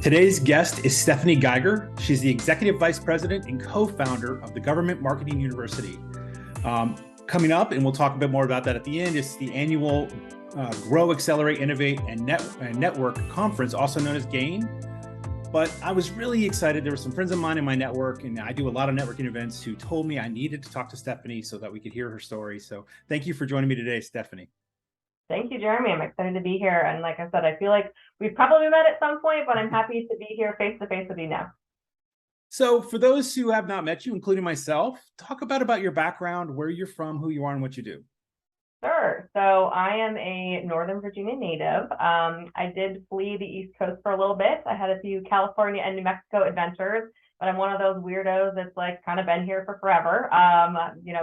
Today's guest is Stephanie Geiger. She's the Executive Vice President and co-founder of the Government Marketing University. Coming up, and we'll talk a bit more about that at the end, is the annual Grow, Accelerate, Innovate, and Network Conference, also known as GAIN. But I was really excited. There were some friends of mine in my network, and I do a lot of networking events, who told me I needed to talk to Stephanie so that we could hear her story. So thank you for joining me today, Stephanie. Thank you, Jeremy. I'm excited to be here. And like I said, I feel like we've probably met at some point, but I'm happy to be here face to face with you now. So for those who have not met you, including myself, talk about your background, where you're from, who you are, and what you do. Sure. So I am a Northern Virginia native. I did flee the East Coast for a little bit. I had a few California and New Mexico adventures, but I'm one of those weirdos that's like kind of been here for forever.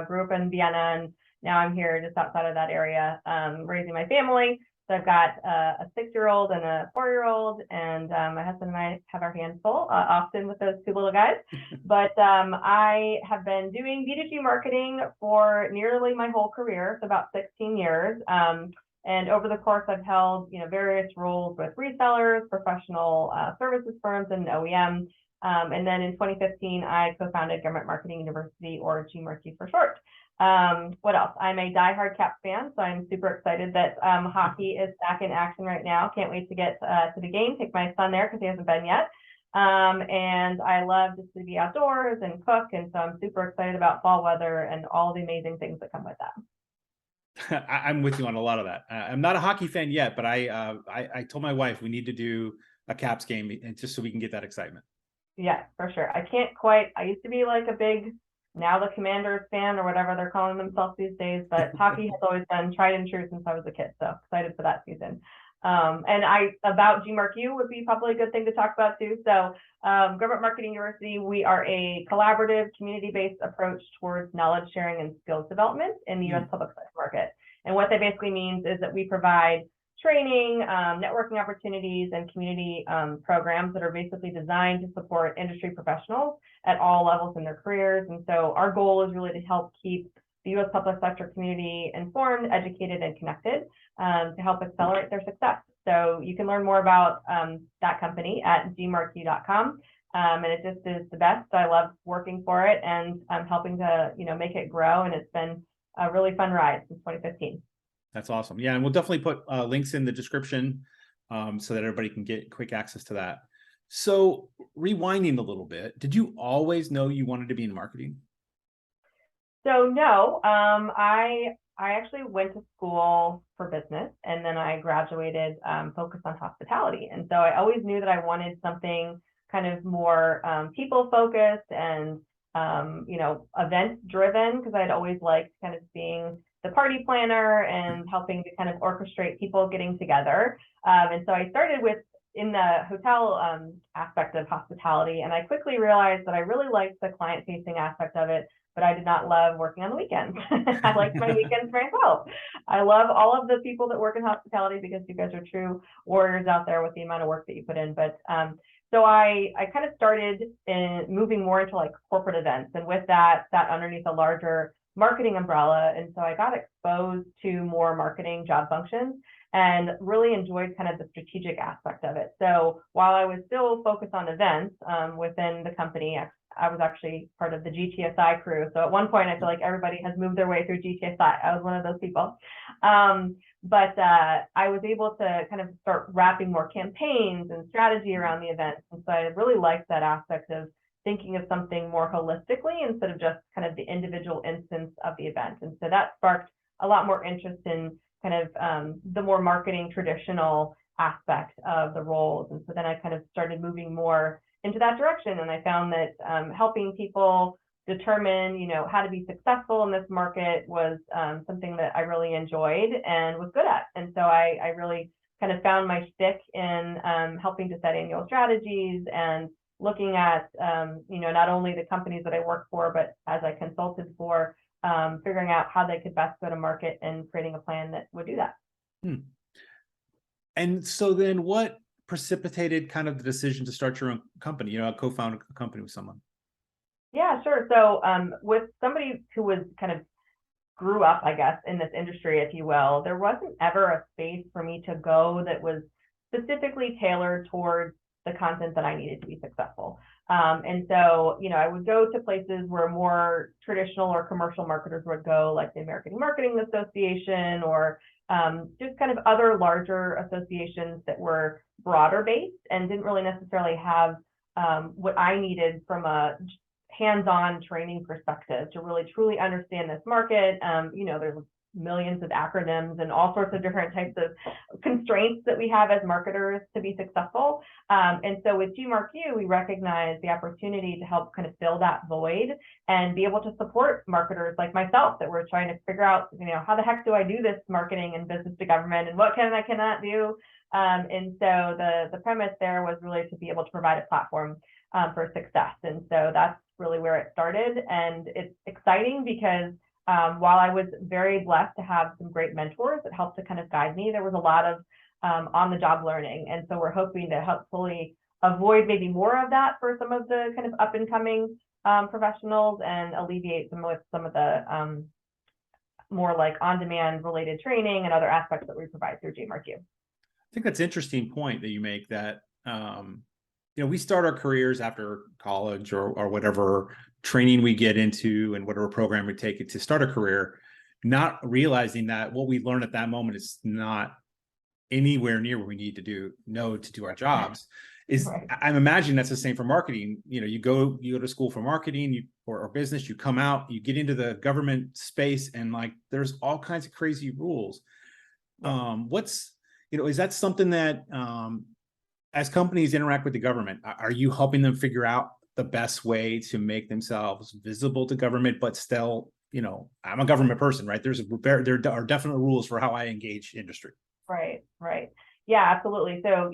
Grew up in Vienna, and now I'm here just outside of that area, raising my family. So I've got a 6-year-old and a 4-year-old, and my husband and I have our hands full often with those 2 little guys. But I have been doing B2G marketing for nearly my whole career, so about 16 years. And over the course, I've held various roles with resellers, professional services firms, and OEM. And then in 2015, I co-founded Government Marketing University, or GMRC for short. What else? I'm a diehard Caps fan, so I'm super excited that hockey is back in action right now. Can't wait to get to the game, take my son there because he hasn't been yet. And I love just to be outdoors and cook, and so I'm super excited about fall weather and all the amazing things that come with that. I'm with you on a lot of that. I'm not a hockey fan yet, but I told my wife we need to do a Caps game, and just so we can get that excitement. Yeah, for sure. I used to be like a big, now the Commanders fan, or whatever they're calling themselves these days, but hockey has always been tried and true since I was a kid, so excited for that season. About GMarkU would be probably a good thing to talk about too. So Government Marketing University, we are a collaborative, community-based approach towards knowledge sharing and skills development in the U.S. public sector market. And what that basically means is that we provide training, networking opportunities, and community programs that are basically designed to support industry professionals at all levels in their careers. And so our goal is really to help keep the U.S. public sector community informed, educated, and connected to help accelerate their success. So you can learn more about that company at gmarkey.com. And it just is the best. I love working for it, and I'm helping to make it grow. And it's been a really fun ride since 2015. That's awesome. Yeah, and we'll definitely put links in the description so that everybody can get quick access to that. So rewinding a little bit, did you always know you wanted to be in marketing? So no, I actually went to school for business, and then I graduated focused on hospitality. And so I always knew that I wanted something kind of more people focused and event driven, because I'd always liked kind of being the party planner and helping to kind of orchestrate people getting together. And so I started in the hotel aspect of hospitality, and I quickly realized that I really liked the client-facing aspect of it, but I did not love working on the weekends. I liked my weekends for myself. I love all of the people that work in hospitality, because you guys are true warriors out there with the amount of work that you put in. But so I kind of started moving more into like corporate events, and with that underneath a larger marketing umbrella. And so I got exposed to more marketing job functions and really enjoyed kind of the strategic aspect of it. So while I was still focused on events within the company, I was actually part of the GTSI crew. So at one point, I feel like everybody has moved their way through GTSI. I was one of those people. But I was able to kind of start wrapping more campaigns and strategy around the events. And so I really liked that aspect of thinking of something more holistically instead of just kind of the individual instance of the event. And so that sparked a lot more interest in kind of the more marketing traditional aspect of the roles. And so then I kind of started moving more into that direction. And I found that helping people determine, how to be successful in this market was something that I really enjoyed and was good at. And so I really kind of found my stick in helping to set annual strategies and looking at, not only the companies that I work for, but as I consulted for, figuring out how they could best go to market and creating a plan that would do that. And so then what precipitated kind of the decision to start your own company, co-found a company with someone? Yeah, sure. So with somebody who was kind of grew up, I guess, in this industry, if you will, there wasn't ever a space for me to go that was specifically tailored towards the content that I needed to be successful. And so, I would go to places where more traditional or commercial marketers would go, like the American Marketing Association, or just kind of other larger associations that were broader based and didn't really necessarily have what I needed from a hands-on training perspective to really truly understand this market. There's millions of acronyms and all sorts of different types of constraints that we have as marketers to be successful. And so with GMarkU, we recognize the opportunity to help kind of fill that void and be able to support marketers like myself that were trying to figure out, how the heck do I do this marketing and business to government, and what can I cannot do? And so the premise there was really to be able to provide a platform for success. And so that's really where it started. And it's exciting because while I was very blessed to have some great mentors that helped to kind of guide me, there was a lot of on-the-job learning. And so we're hoping to hopefully avoid maybe more of that for some of the kind of up-and-coming professionals and alleviate some of the more like on-demand related training and other aspects that we provide through GMarkU. I think that's an interesting point that you make, that we start our careers after college or whatever training we get into and whatever program we take it to start a career, not realizing that what we learn at that moment is not anywhere near what we need to do our jobs. Right. I'm imagining that's the same for marketing. You go to school for marketing or business, you come out, you get into the government space, and like there's all kinds of crazy rules. Is that something that as companies interact with the government, are you helping them figure out the best way to make themselves visible to government, but still, I'm a government person, right? There are definite rules for how I engage industry. Right. Yeah, absolutely. So,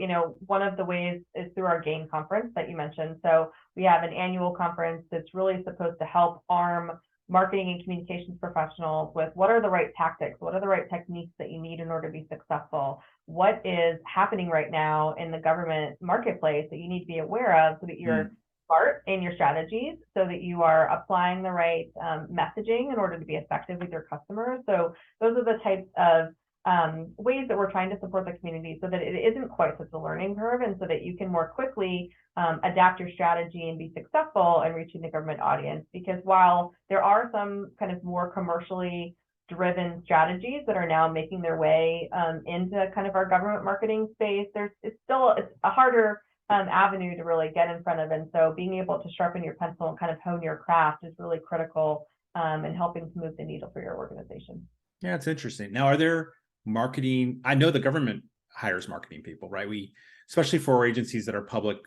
one of the ways is through our GAIN conference that you mentioned. So we have an annual conference that's really supposed to help arm marketing and communications professionals with what are the right tactics, what are the right techniques that you need in order to be successful, what is happening right now in the government marketplace that you need to be aware of so that you're smart in your strategies, so that you are applying the right messaging in order to be effective with your customers. So those are the types of ways that we're trying to support the community so that it isn't quite such a learning curve, and so that you can more quickly adapt your strategy and be successful in reaching the government audience. Because while there are some kind of more commercially driven strategies that are now making their way into kind of our government marketing space, it's a harder avenue to really get in front of. And so being able to sharpen your pencil and kind of hone your craft is really critical in helping to move the needle for your organization. Yeah, it's interesting. Now, are there marketing? I know the government hires marketing people, right? Especially for agencies that are public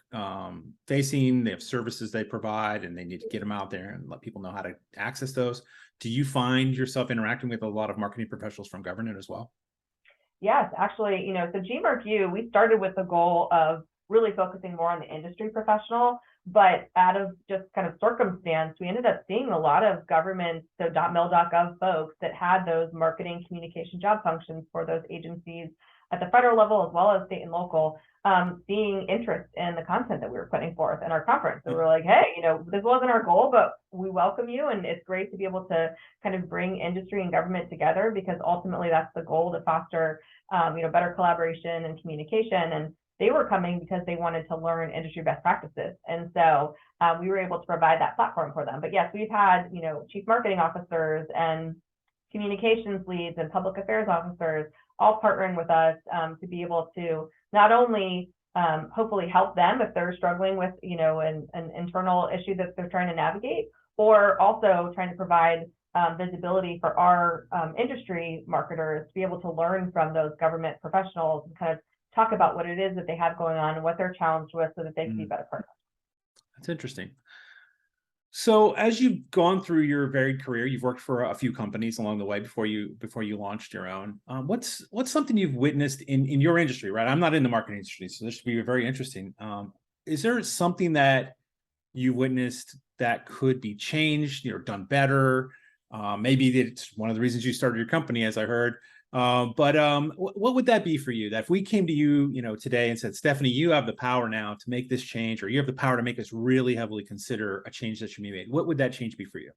facing, they have services they provide, and they need to get them out there and let people know how to access those. Do you find yourself interacting with a lot of marketing professionals from government as well? Yes, actually, so GMarkU, we started with the goal of really focusing more on the industry professional, but out of just kind of circumstance, we ended up seeing a lot of government, so .mil.gov folks that had those marketing communication job functions for those agencies at the federal level as well as state and local, seeing interest in the content that we were putting forth in our conference. So we're like, hey, this wasn't our goal, but we welcome you. And it's great to be able to kind of bring industry and government together, because ultimately that's the goal, to foster, better collaboration and communication. And they were coming because they wanted to learn industry best practices. And so we were able to provide that platform for them. But yes, we've had, chief marketing officers and communications leads and public affairs officers all partnering with us to be able to not only hopefully help them if they're struggling with, an internal issue that they're trying to navigate, or also trying to provide visibility for our industry marketers to be able to learn from those government professionals and kind of talk about what it is that they have going on and what they're challenged with, so that they can be better partners. That's interesting. So as you've gone through your varied career, you've worked for a few companies along the way before you launched your own. What's something you've witnessed in your industry, right? I'm not in the marketing industry, so this should be very interesting. Is there something that you witnessed that could be changed, done better? Maybe it's one of the reasons you started your company, as I heard. But what would that be for you? That if we came to you, today and said, Stephanie, you have the power now to make this change, or you have the power to make us really heavily consider a change that should be made, what would that change be for you?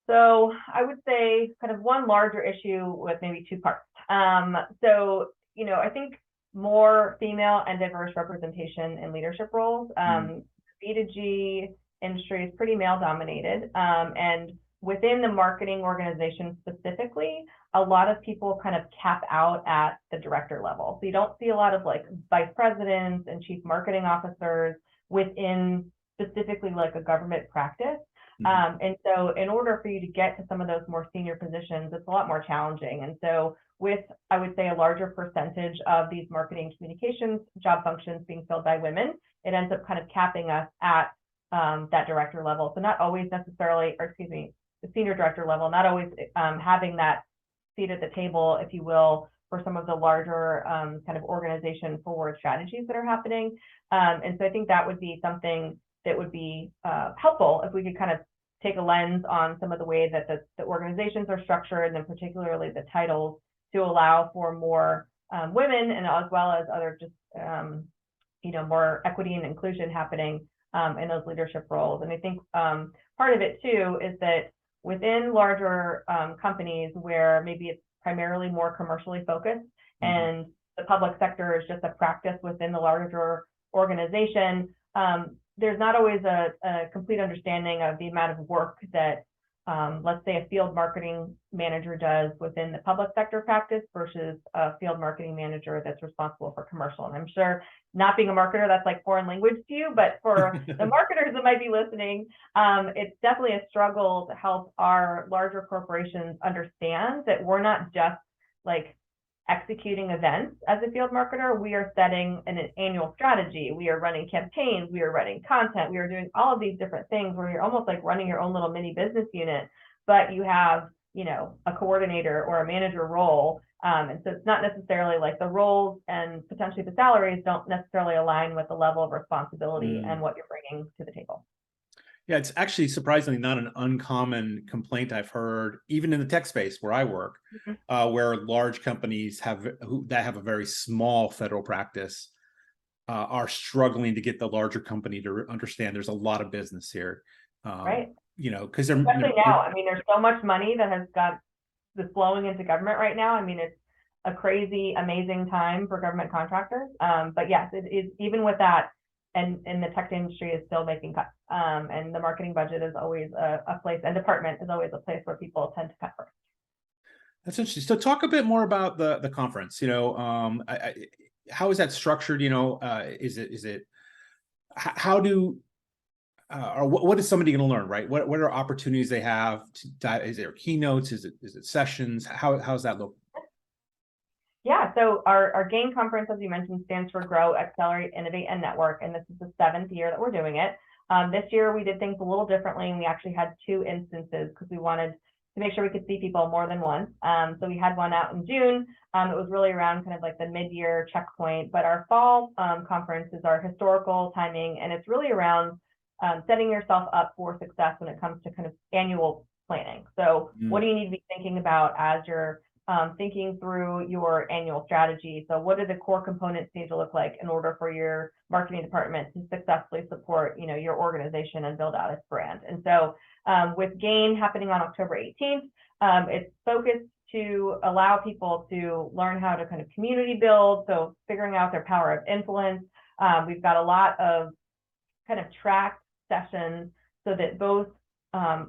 So I would say kind of one larger issue with maybe two parts. I think more female and diverse representation in leadership roles. B2G industry is pretty male dominated. And within the marketing organization specifically, a lot of people kind of cap out at the director level. So you don't see a lot of like vice presidents and chief marketing officers within specifically like a government practice. And so in order for you to get to some of those more senior positions, it's a lot more challenging. And so with, I would say, a larger percentage of these marketing communications job functions being filled by women, it ends up kind of capping us at that director level. So not always necessarily, or excuse me, the senior director level, not always having that seat at the table, if you will, for some of the larger kind of organization forward strategies that are happening. And so I think that would be something that would be helpful if we could kind of take a lens on some of the way that the organizations are structured, and then particularly the titles, to allow for more women, and as well as other just more equity and inclusion happening in those leadership roles. And I think part of it too is that within larger companies where maybe it's primarily more commercially focused, and the public sector is just a practice within the larger organization, there's not always a complete understanding of the amount of work that, let's say, a field marketing manager does within the public sector practice versus a field marketing manager that's responsible for commercial. And I'm sure, not being a marketer, that's like foreign language to you, but for the marketers that might be listening, it's definitely a struggle to help our larger corporations understand that we're not just like executing events as a field marketer. We are setting an annual strategy. We are running campaigns. We are writing content. We are doing all of these different things where you're almost like running your own little mini business unit, but you have, a coordinator or a manager role. And so it's not necessarily like the roles and potentially the salaries don't necessarily align with the level of responsibility and what you're bringing to the table. Yeah, it's actually surprisingly not an uncommon complaint I've heard, even in the tech space where I work, where large companies that have a very small federal practice are struggling to get the larger company to understand there's a lot of business here. Right. Because they're especially now. I mean, there's so much money that has got that's flowing into government right now. I mean, it's a crazy, amazing time for government contractors. But yes, it is, even with that, and the tech industry is still making cuts. And the marketing budget is always a place, and department is always a place where people tend to cut first. That's interesting. So talk a bit more about the conference. How is that structured? Is it how do or what is somebody going to learn, right? What are opportunities they have to dive? Is there keynotes? Is it sessions? How's that look? Yeah, so our GAIN conference, as you mentioned, stands for Grow, Accelerate, Innovate, and Network, and this is the 7th year that we're doing it. This year we did things a little differently, and we actually had 2 instances because we wanted to make sure we could see people more than once. So we had one out in June. It was really around kind of like the mid-year checkpoint, but our fall conference is our historical timing, and it's really around setting yourself up for success when it comes to kind of annual planning. So what do you need to be thinking about as you're thinking through your annual strategy? So what do the core components need to look like in order for your marketing department to successfully support, your organization and build out its brand? And so with GAIN happening on October 18th, it's focused to allow people to learn how to kind of community build, so figuring out their power of influence. We've got a lot of kind of tracked sessions so that both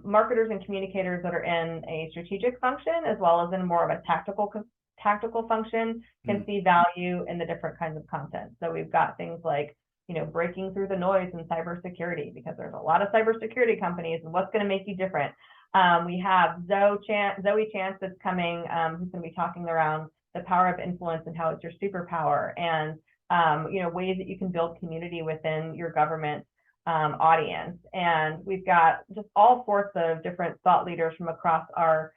marketers and communicators that are in a strategic function, as well as in more of a tactical function, can see value in the different kinds of content. So we've got things like, breaking through the noise in cybersecurity, because there's a lot of cybersecurity companies, and what's going to make you different. We have Zoe Chance that's coming, who's going to be talking around the power of influence and how it's your superpower, and ways that you can build community within your government audience. And we've got just all sorts of different thought leaders from across our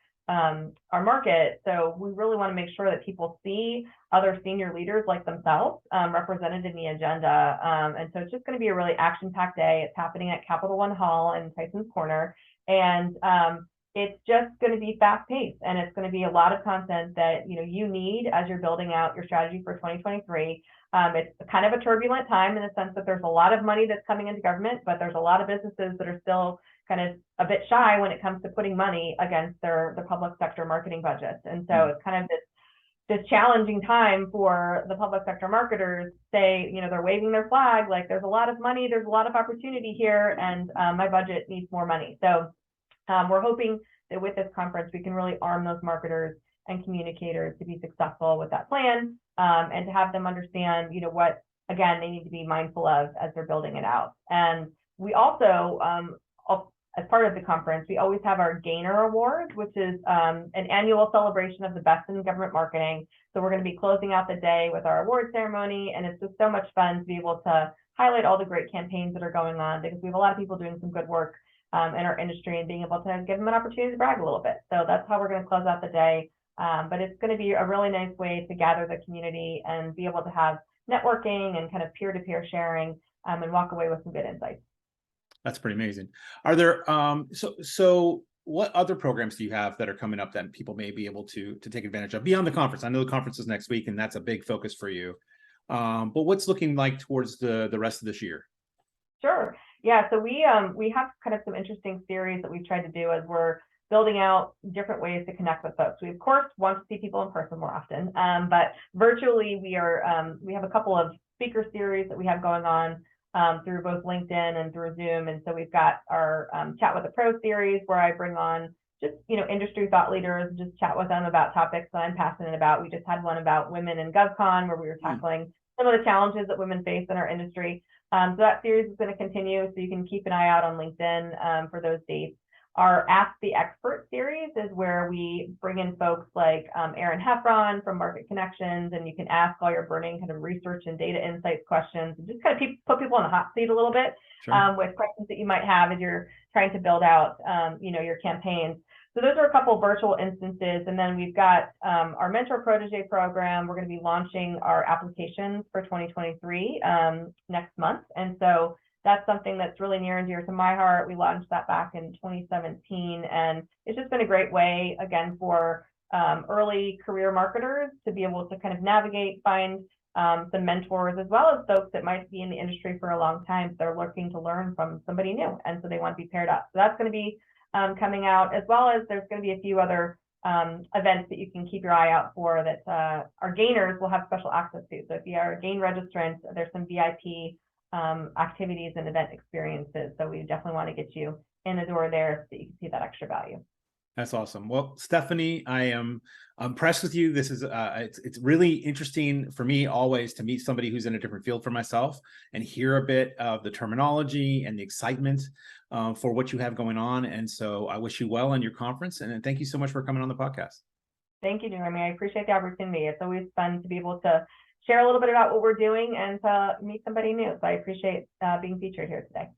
market. So we really want to make sure that people see other senior leaders like themselves represented in the agenda. And so it's just going to be a really action-packed day. It's happening at Capital One Hall in Tyson's Corner. And it's just going to be fast-paced, and it's going to be a lot of content that you need as you're building out your strategy for 2023. It's kind of a turbulent time in the sense that there's a lot of money that's coming into government, but there's a lot of businesses that are still kind of a bit shy when it comes to putting money against the public sector marketing budgets. And so it's kind of this this challenging time for the public sector marketers. Say, they're waving their flag, like there's a lot of money, there's a lot of opportunity here, and my budget needs more money. So we're hoping that with this conference, we can really arm those marketers and communicators to be successful with that plan, and to have them understand, what, again, they need to be mindful of as they're building it out. And we also, as part of the conference, we always have our Gainer Awards, which is an annual celebration of the best in government marketing. So we're going to be closing out the day with our award ceremony, and it's just so much fun to be able to highlight all the great campaigns that are going on, because we have a lot of people doing some good work in our industry, and being able to give them an opportunity to brag a little bit. So that's how we're going to close out the day. But it's going to be a really nice way to gather the community and be able to have networking and kind of peer-to-peer sharing, and walk away with some good insights. That's pretty amazing. Are there so what other programs do you have that are coming up that people may be able to take advantage of beyond the conference? I know the conference is next week, and that's a big focus for you. But what's looking like towards the rest of this year? Sure. Yeah. So we have kind of some interesting series that we've tried to do as we're building out different ways to connect with folks. We of course want to see people in person more often, but virtually we have a couple of speaker series that we have going on through both LinkedIn and through Zoom. And so we've got our Chat with a Pro series, where I bring on just, industry thought leaders, and just chat with them about topics that I'm passionate about. We just had one about women in GovCon, where we were tackling some of the challenges that women face in our industry. So that series is going to continue, so you can keep an eye out on LinkedIn for those dates. Our Ask the Expert series is where we bring in folks like Erin Heffron from Market Connections, and you can ask all your burning kind of research and data insights questions, and just kind of put people on the hot seat a little bit. Sure. With questions that you might have as you're trying to build out, your campaigns. So those are a couple of virtual instances. And then we've got our Mentor Protege program. We're going to be launching our applications for 2023 next month. And so that's something that's really near and dear to my heart. We launched that back in 2017, and it's just been a great way, again, for early career marketers to be able to kind of navigate, find some mentors, as well as folks that might be in the industry for a long time. So they're looking to learn from somebody new, and so they want to be paired up. So that's going to be coming out, as well as there's going to be a few other events that you can keep your eye out for that our gainers will have special access to. So if you are a GAIN registrant, there's some VIP activities and event experiences. So we definitely want to get you in the door there so that you can see that extra value. That's awesome. Well, Stephanie, I am impressed with you. This is it's really interesting for me always to meet somebody who's in a different field for myself and hear a bit of the terminology and the excitement for what you have going on. And so I wish you well on your conference, and thank you so much for coming on the podcast. Thank you, Jeremy. I appreciate the opportunity. It's always fun to be able to share a little bit about what we're doing and to meet somebody new. So I appreciate being featured here today.